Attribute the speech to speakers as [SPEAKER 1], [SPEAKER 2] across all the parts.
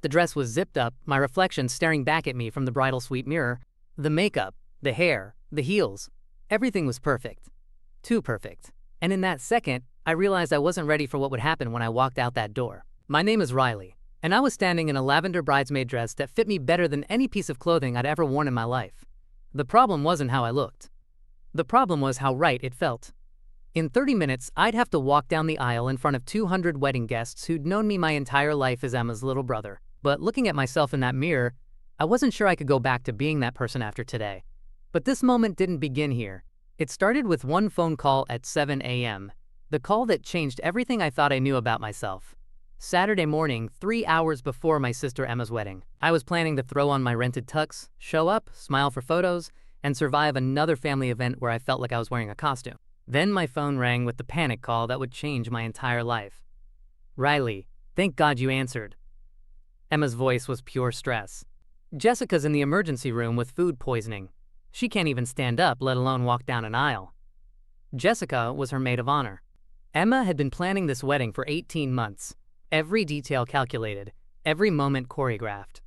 [SPEAKER 1] The dress was zipped up, my reflection staring back at me from the bridal suite mirror. The makeup, the hair, the heels. Everything was perfect. Too perfect. And in that second, I realized I wasn't ready for what would happen when I walked out that door. My name is Riley, and I was standing in a lavender bridesmaid dress that fit me better than any piece of clothing I'd ever worn in my life. The problem wasn't how I looked. The problem was how right it felt. In 30 minutes, I'd have to walk down the aisle in front of 200 wedding guests who'd known me my entire life as Emma's little brother. But looking at myself in that mirror, I wasn't sure I could go back to being that person after today. But this moment didn't begin here. It started with one phone call at 7 a.m., the call that changed everything I thought I knew about myself. Saturday morning, 3 hours before my sister Emma's wedding. I was planning to throw on my rented tux, show up, smile for photos, and survive another family event where I felt like I was wearing a costume. Then my phone rang with the panic call that would change my entire life. "Riley, thank God you answered." Emma's voice was pure stress. "Jessica's in the emergency room with food poisoning. She can't even stand up, let alone walk down an aisle." Jessica was her maid of honor. Emma had been planning this wedding for 18 months. Every detail calculated, every moment choreographed.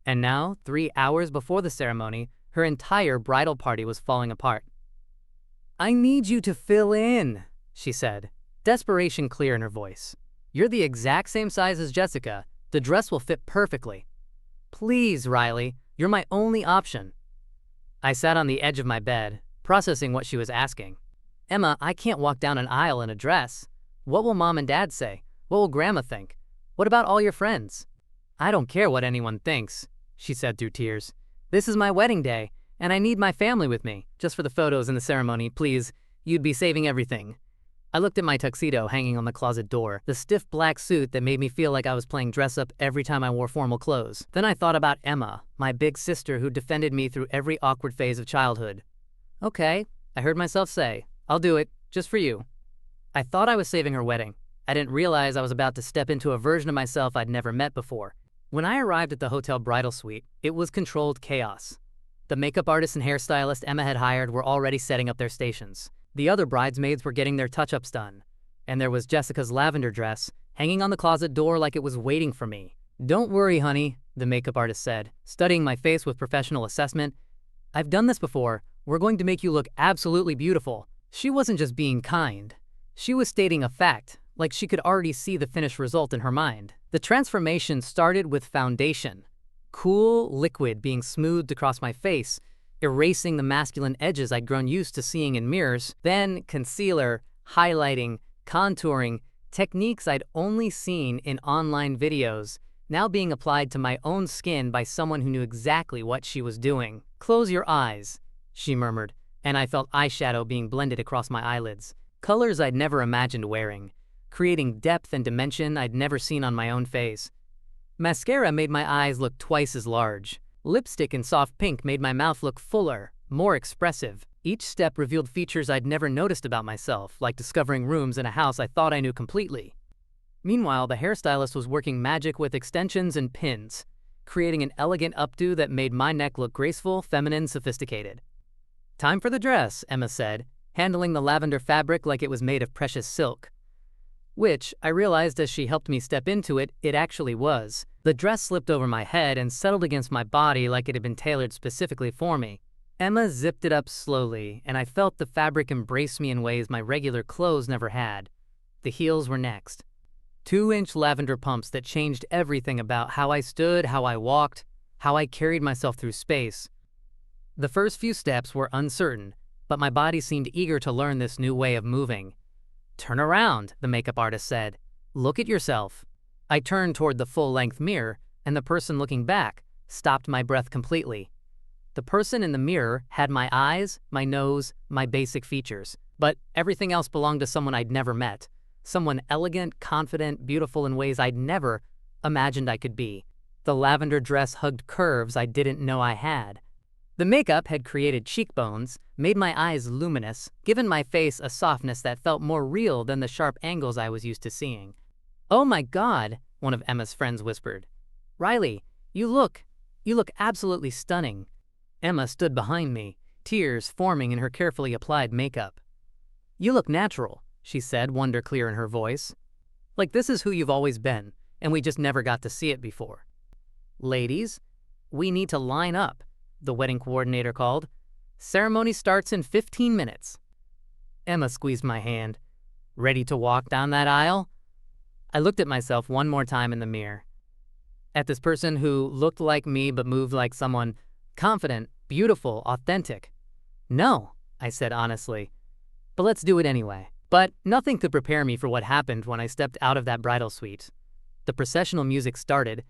[SPEAKER 1] And now, 3 hours before the ceremony, her entire bridal party was falling apart. "I need you to fill in," she said, desperation clear in her voice. "You're the exact same size as Jessica. The dress will fit perfectly. Please, Riley, you're my only option." I sat on the edge of my bed, processing what she was asking. "Emma, I can't walk down an aisle in a dress. What will Mom and Dad say? What will Grandma think? What about all your friends?" "I don't care what anyone thinks," she said through tears. "This is my wedding day, and I need my family with me, just for the photos and the ceremony, please. You'd be saving everything." I looked at my tuxedo hanging on the closet door, the stiff black suit that made me feel like I was playing dress-up every time I wore formal clothes. Then I thought about Emma, my big sister who defended me through every awkward phase of childhood. "Okay," I heard myself say, "I'll do it, just for you." I thought I was saving her wedding. I didn't realize I was about to step into a version of myself I'd never met before. When I arrived at the hotel bridal suite, it was controlled chaos. The makeup artist and hairstylist Emma had hired were already setting up their stations. The other bridesmaids were getting their touch-ups done. And there was Jessica's lavender dress, hanging on the closet door like it was waiting for me. "Don't worry, honey," the makeup artist said, studying my face with professional assessment. "I've done this before. We're going to make you look absolutely beautiful." She wasn't just being kind. She was stating a fact, like she could already see the finished result in her mind. The transformation started with foundation. Cool liquid being smoothed across my face, erasing the masculine edges I'd grown used to seeing in mirrors. Then concealer, highlighting, contouring, techniques I'd only seen in online videos, now being applied to my own skin by someone who knew exactly what she was doing. "Close your eyes," she murmured, and I felt eyeshadow being blended across my eyelids. Colors I'd never imagined wearing, creating depth and dimension I'd never seen on my own face. Mascara made my eyes look twice as large. Lipstick in soft pink made my mouth look fuller, more expressive. Each step revealed features I'd never noticed about myself, like discovering rooms in a house I thought I knew completely. Meanwhile, the hairstylist was working magic with extensions and pins, creating an elegant updo that made my neck look graceful, feminine, sophisticated. "Time for the dress," Emma said, handling the lavender fabric like it was made of precious silk. Which, I realized as she helped me step into it, it actually was. The dress slipped over my head and settled against my body like it had been tailored specifically for me. Emma zipped it up slowly, and I felt the fabric embrace me in ways my regular clothes never had. The heels were next. 2-inch lavender pumps that changed everything about how I stood, how I walked, how I carried myself through space. The first few steps were uncertain, but my body seemed eager to learn this new way of moving. "Turn around," the makeup artist said. "Look at yourself." I turned toward the full-length mirror, and the person looking back stopped my breath completely. The person in the mirror had my eyes, my nose, my basic features, but everything else belonged to someone I'd never met. Someone elegant, confident, beautiful in ways I'd never imagined I could be. The lavender dress hugged curves I didn't know I had. The makeup had created cheekbones, made my eyes luminous, given my face a softness that felt more real than the sharp angles I was used to seeing. "Oh my God," one of Emma's friends whispered. "Riley, you look absolutely stunning." Emma stood behind me, tears forming in her carefully applied makeup. "You look natural," she said, wonder clear in her voice. "Like this is who you've always been, and we just never got to see it before." "Ladies, we need to line up," the wedding coordinator called. "Ceremony starts in 15 minutes. Emma squeezed my hand. "Ready to walk down that aisle?" I looked at myself one more time in the mirror. At this person who looked like me but moved like someone confident, beautiful, authentic. "No," I said honestly, "but let's do it anyway." But nothing could prepare me for what happened when I stepped out of that bridal suite. The processional music started,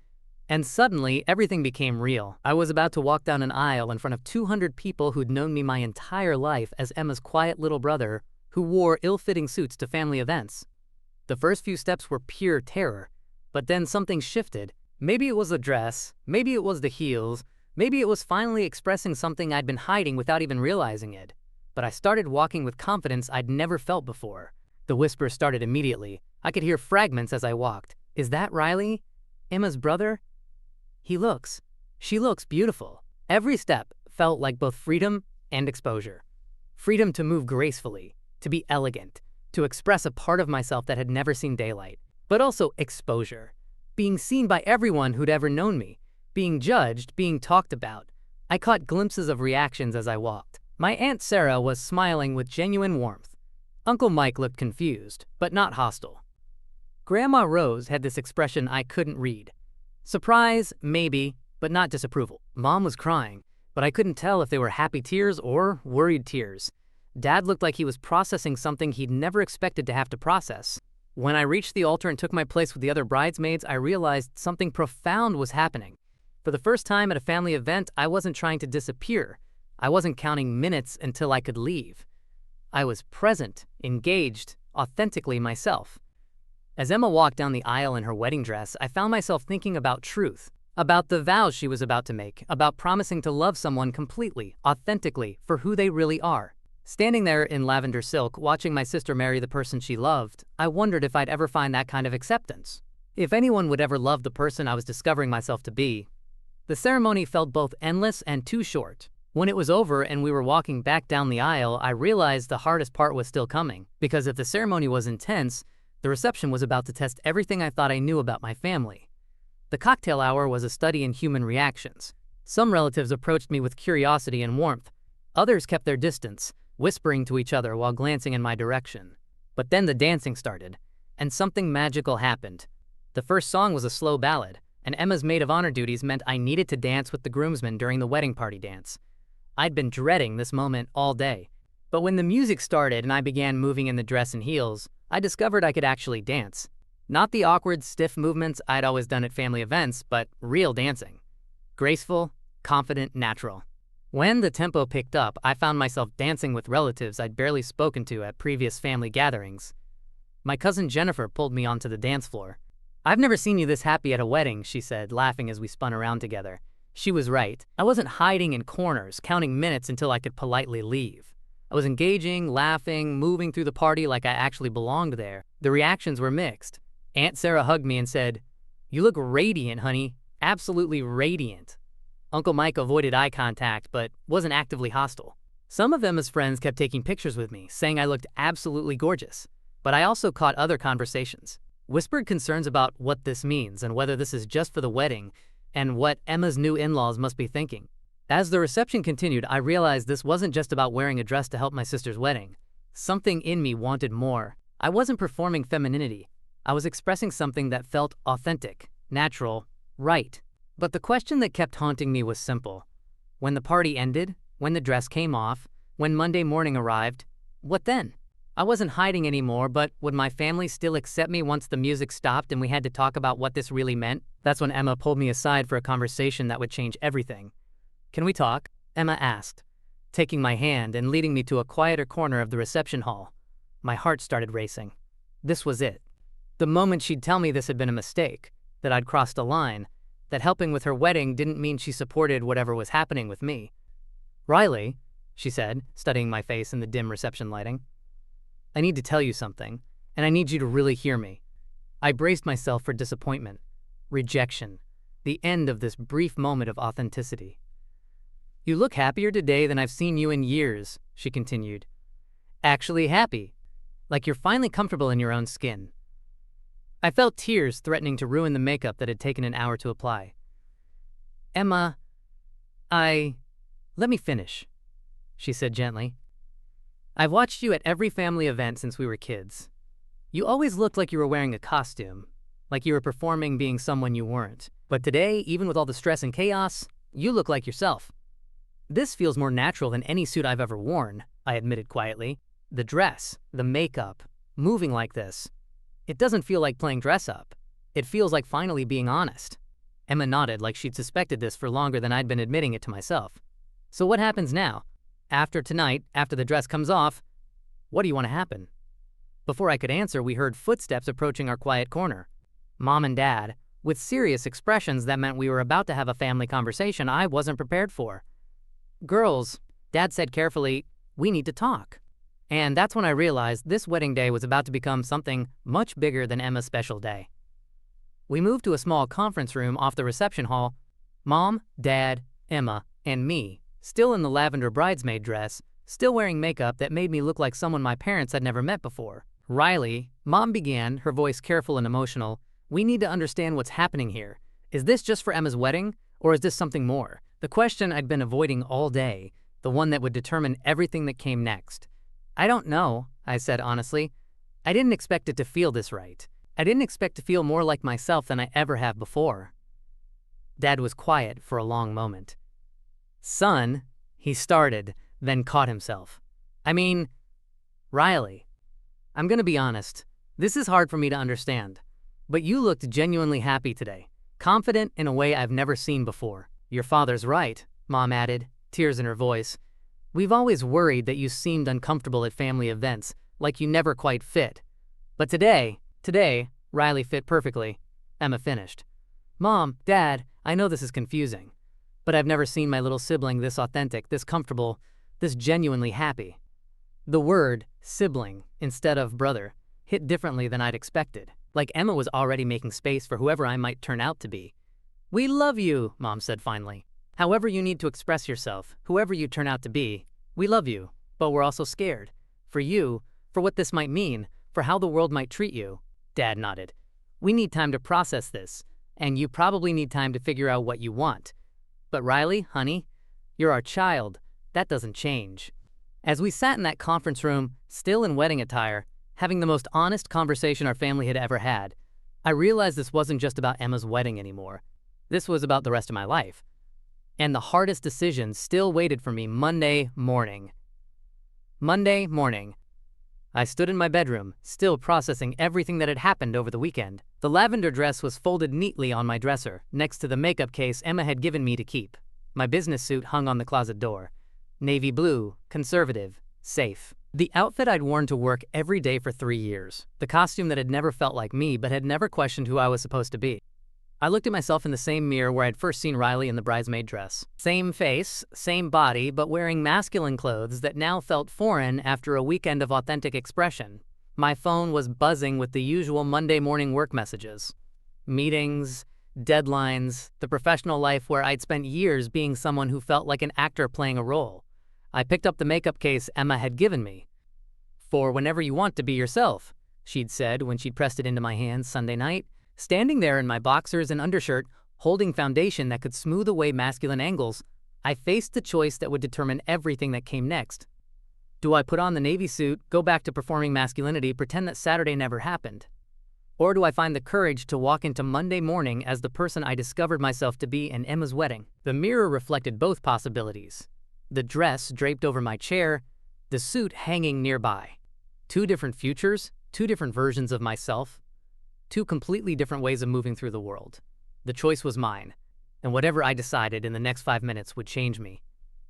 [SPEAKER 1] and suddenly everything became real. I was about to walk down an aisle in front of 200 people who'd known me my entire life as Emma's quiet little brother who wore ill-fitting suits to family events. The first few steps were pure terror, but then something shifted. Maybe it was the dress, maybe it was the heels, maybe it was finally expressing something I'd been hiding without even realizing it. But I started walking with confidence I'd never felt before. The whispers started immediately. I could hear fragments as I walked. "Is that Riley? Emma's brother? She looks beautiful." Every step felt like both freedom and exposure. Freedom to move gracefully, to be elegant, to express a part of myself that had never seen daylight. But also exposure. Being seen by everyone who'd ever known me. Being judged, being talked about. I caught glimpses of reactions as I walked. My Aunt Sarah was smiling with genuine warmth. Uncle Mike looked confused, but not hostile. Grandma Rose had this expression I couldn't read. Surprise, maybe, but not disapproval. Mom was crying, but I couldn't tell if they were happy tears or worried tears. Dad looked like he was processing something he'd never expected to have to process. When I reached the altar and took my place with the other bridesmaids, I realized something profound was happening. For the first time at a family event, I wasn't trying to disappear. I wasn't counting minutes until I could leave. I was present, engaged, authentically myself. As Emma walked down the aisle in her wedding dress, I found myself thinking about truth, about the vows she was about to make, about promising to love someone completely, authentically, for who they really are. Standing there in lavender silk, watching my sister marry the person she loved, I wondered if I'd ever find that kind of acceptance. If anyone would ever love the person I was discovering myself to be. The ceremony felt both endless and too short. When it was over and we were walking back down the aisle, I realized the hardest part was still coming, because if the ceremony was intense, the reception was about to test everything I thought I knew about my family. The cocktail hour was a study in human reactions. Some relatives approached me with curiosity and warmth. Others kept their distance, whispering to each other while glancing in my direction. But then the dancing started, and something magical happened. The first song was a slow ballad, and Emma's maid of honor duties meant I needed to dance with the groomsmen during the wedding party dance. I'd been dreading this moment all day. But when the music started and I began moving in the dress and heels, I discovered I could actually dance. Not the awkward, stiff movements I'd always done at family events, but real dancing. Graceful, confident, natural. When the tempo picked up, I found myself dancing with relatives I'd barely spoken to at previous family gatherings. My cousin Jennifer pulled me onto the dance floor. "I've never seen you this happy at a wedding," she said, laughing as we spun around together. She was right. I wasn't hiding in corners, counting minutes until I could politely leave. I was engaging, laughing, moving through the party like I actually belonged there. The reactions were mixed. Aunt Sarah hugged me and said, "You look radiant, honey. Absolutely radiant." Uncle Mike avoided eye contact, but wasn't actively hostile. Some of Emma's friends kept taking pictures with me, saying I looked absolutely gorgeous. But I also caught other conversations. Whispered concerns about what this means and whether this is just for the wedding, and what Emma's new in-laws must be thinking. As the reception continued, I realized this wasn't just about wearing a dress to help my sister's wedding. Something in me wanted more. I wasn't performing femininity. I was expressing something that felt authentic, natural, right. But the question that kept haunting me was simple. When the party ended, when the dress came off, when Monday morning arrived, what then? I wasn't hiding anymore, but would my family still accept me once the music stopped and we had to talk about what this really meant? That's when Emma pulled me aside for a conversation that would change everything. "Can we talk?" Emma asked, taking my hand and leading me to a quieter corner of the reception hall. My heart started racing. This was it. The moment she'd tell me this had been a mistake, that I'd crossed a line, that helping with her wedding didn't mean she supported whatever was happening with me. "Riley," she said, studying my face in the dim reception lighting, "I need to tell you something, and I need you to really hear me." I braced myself for disappointment, rejection, the end of this brief moment of authenticity. "You look happier today than I've seen you in years," she continued. "Actually happy, like you're finally comfortable in your own skin." I felt tears threatening to ruin the makeup that had taken an hour to apply. Emma, let me finish, she said gently. I've watched you at every family event since we were kids. You always looked like you were wearing a costume, like you were performing being someone you weren't. But today, even with all the stress and chaos, you look like yourself. This feels more natural than any suit I've ever worn, I admitted quietly. The dress, the makeup, moving like this. It doesn't feel like playing dress up. It feels like finally being honest. Emma nodded like she'd suspected this for longer than I'd been admitting it to myself. So what happens now? After tonight, after the dress comes off, what do you want to happen? Before I could answer, we heard footsteps approaching our quiet corner. Mom and Dad, with serious expressions that meant we were about to have a family conversation I wasn't prepared for. Girls, Dad said carefully, we need to talk. And that's when I realized this wedding day was about to become something much bigger than Emma's special day. We moved to a small conference room off the reception hall. Mom, Dad, Emma, and me, still in the lavender bridesmaid dress, still wearing makeup that made me look like someone my parents had never met before. Riley, Mom began, her voice careful and emotional, we need to understand what's happening here. Is this just for Emma's wedding, or is this something more? The question I'd been avoiding all day, the one that would determine everything that came next. I don't know, I said honestly. I didn't expect it to feel this right. I didn't expect to feel more like myself than I ever have before. Dad was quiet for a long moment. Son, he started, then caught himself. Riley, I'm gonna be honest. This is hard for me to understand. But you looked genuinely happy today, confident in a way I've never seen before. Your father's right, Mom added, tears in her voice. We've always worried that you seemed uncomfortable at family events, like you never quite fit. But today, Riley fit perfectly. Emma finished. Mom, Dad, I know this is confusing, but I've never seen my little sibling this authentic, this comfortable, this genuinely happy. The word sibling instead of brother hit differently than I'd expected, like Emma was already making space for whoever I might turn out to be. We love you, Mom said finally. However you need to express yourself, whoever you turn out to be, we love you, but we're also scared. For you, for what this might mean, for how the world might treat you. Dad nodded. We need time to process this, and you probably need time to figure out what you want. But Riley, honey, you're our child. That doesn't change. As we sat in that conference room, still in wedding attire, having the most honest conversation our family had ever had, I realized this wasn't just about Emma's wedding anymore. This was about the rest of my life. And the hardest decision still waited for me Monday morning. Monday morning. I stood in my bedroom, still processing everything that had happened over the weekend. The lavender dress was folded neatly on my dresser, next to the makeup case Emma had given me to keep. My business suit hung on the closet door. Navy blue, conservative, safe. The outfit I'd worn to work every day for 3 years. The costume that had never felt like me but had never questioned who I was supposed to be. I looked at myself in the same mirror where I'd first seen Riley in the bridesmaid dress. Same face, same body, but wearing masculine clothes that now felt foreign after a weekend of authentic expression. My phone was buzzing with the usual Monday morning work messages. Meetings, deadlines, the professional life where I'd spent years being someone who felt like an actor playing a role. I picked up the makeup case Emma had given me. For whenever you want to be yourself, she'd said when she'd pressed it into my hands Sunday night. Standing there in my boxers and undershirt, holding foundation that could smooth away masculine angles, I faced the choice that would determine everything that came next. Do I put on the navy suit, go back to performing masculinity, pretend that Saturday never happened? Or do I find the courage to walk into Monday morning as the person I discovered myself to be in Emma's wedding? The mirror reflected both possibilities. The dress draped over my chair, the suit hanging nearby. 2 different futures, 2 different versions of myself. 2 completely different ways of moving through the world. The choice was mine, and whatever I decided in the next 5 minutes would change me.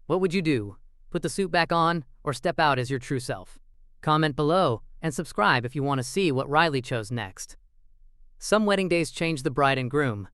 [SPEAKER 1] What would you do? Put the suit back on, or step out as your true self? Comment below, and subscribe if you want to see what Riley chose next. Some wedding days change the bride and groom.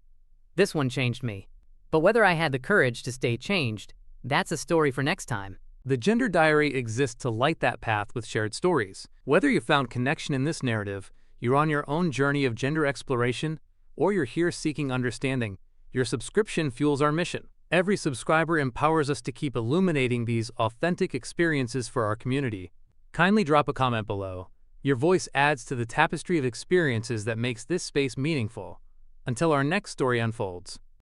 [SPEAKER 1] This one changed me. But whether I had the courage to stay changed, that's a story for next time.
[SPEAKER 2] The Gender Diary exists to light that path with shared stories. Whether you found connection in this narrative, you're on your own journey of gender exploration, or you're here seeking understanding, your subscription fuels our mission. Every subscriber empowers us to keep illuminating these authentic experiences for our community. Kindly drop a comment below. Your voice adds to the tapestry of experiences that makes this space meaningful. Until our next story unfolds.